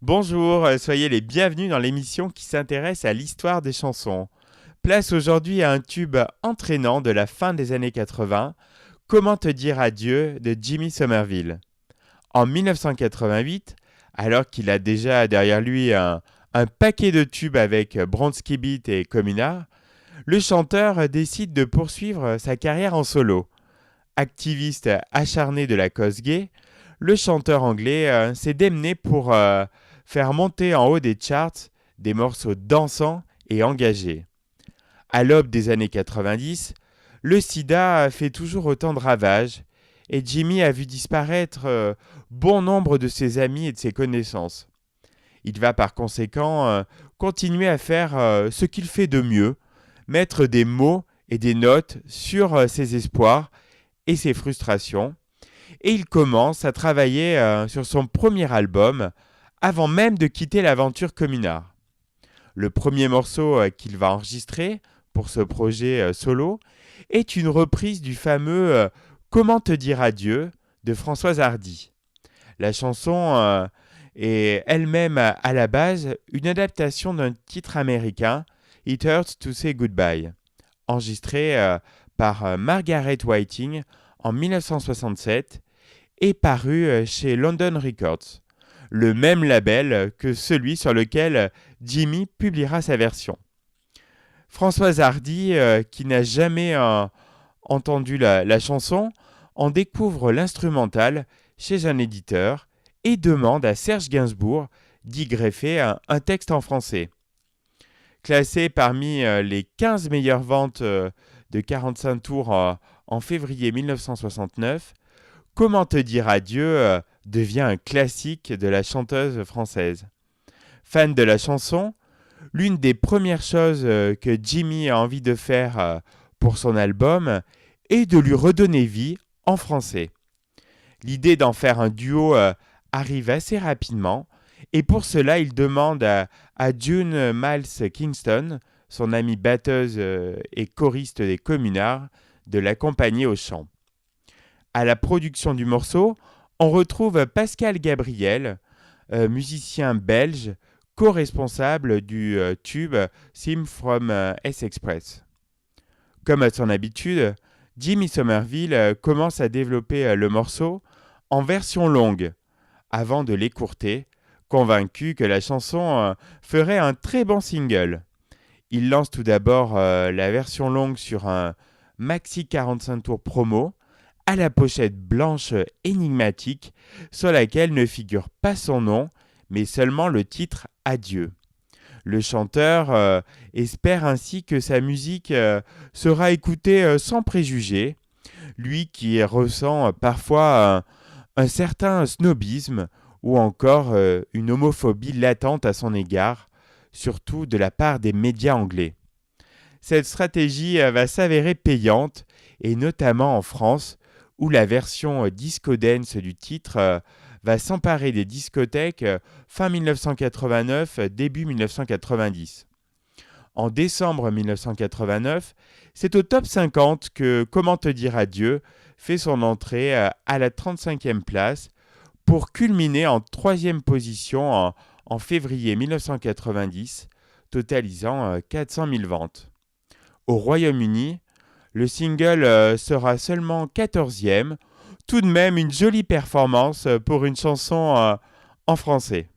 Bonjour, soyez les bienvenus dans l'émission qui s'intéresse à l'histoire des chansons. Place aujourd'hui à un tube entraînant de la fin des années 80, Comment te dire adieu de Jimmy Somerville. En 1988, alors qu'il a déjà derrière lui un paquet de tubes avec Bronski Beat et Communard, le chanteur décide de poursuivre sa carrière en solo. Activiste acharné de la cause gay, le chanteur anglais s'est démené pour faire monter en haut des charts des morceaux dansants et engagés. À l'aube des années 90, le sida fait toujours autant de ravages et Jimmy a vu disparaître bon nombre de ses amis et de ses connaissances. Il va par conséquent continuer à faire ce qu'il fait de mieux, mettre des mots et des notes sur ses espoirs et ses frustrations, et il commence à travailler sur son premier album avant même de quitter l'aventure Communard. Le premier morceau qu'il va enregistrer pour ce projet solo est une reprise du fameux Comment te dire adieu de Françoise Hardy. La chanson est elle-même à la base une adaptation d'un titre américain, It Hurts to Say Goodbye, enregistré par Margaret Whiting en 1967 et paru chez London Records, le même label que celui sur lequel Jimmy publiera sa version. Françoise Hardy, qui n'a jamais entendu la chanson, en découvre l'instrumental chez un éditeur et demande à Serge Gainsbourg d'y greffer un texte en français. Classé parmi les 15 meilleures ventes de 45 tours en février 1969, Comment te dire adieu devient un classique de la chanteuse française. Fan de la chanson, l'une des premières choses que Jimmy a envie de faire pour son album est de lui redonner vie en français. L'idée d'en faire un duo arrive assez rapidement et pour cela il demande à June Miles Kingston, son amie batteuse et choriste des Communards, de l'accompagner au chant. À la production du morceau, on retrouve Pascal Gabriel, musicien belge, co-responsable du tube Theme from S-Express. Comme à son habitude, Jimmy Somerville commence à développer le morceau en version longue, avant de l'écourter, convaincu que la chanson ferait un très bon single. Il lance tout d'abord la version longue sur un maxi 45 tours promo, à la pochette blanche énigmatique sur laquelle ne figure pas son nom, mais seulement le titre Adieu. Le chanteur espère ainsi que sa musique sera écoutée sans préjugés, lui qui ressent parfois un certain snobisme ou encore une homophobie latente à son égard, surtout de la part des médias anglais. Cette stratégie va s'avérer payante, et notamment en France, où la version disco dance du titre va s'emparer des discothèques fin 1989, début 1990. En décembre 1989, c'est au top 50 que Comment te dire adieu fait son entrée à la 35e place pour culminer en 3e position en février 1990, totalisant 400 000 ventes. Au Royaume-Uni, le single sera seulement 14e, tout de même une jolie performance pour une chanson en français.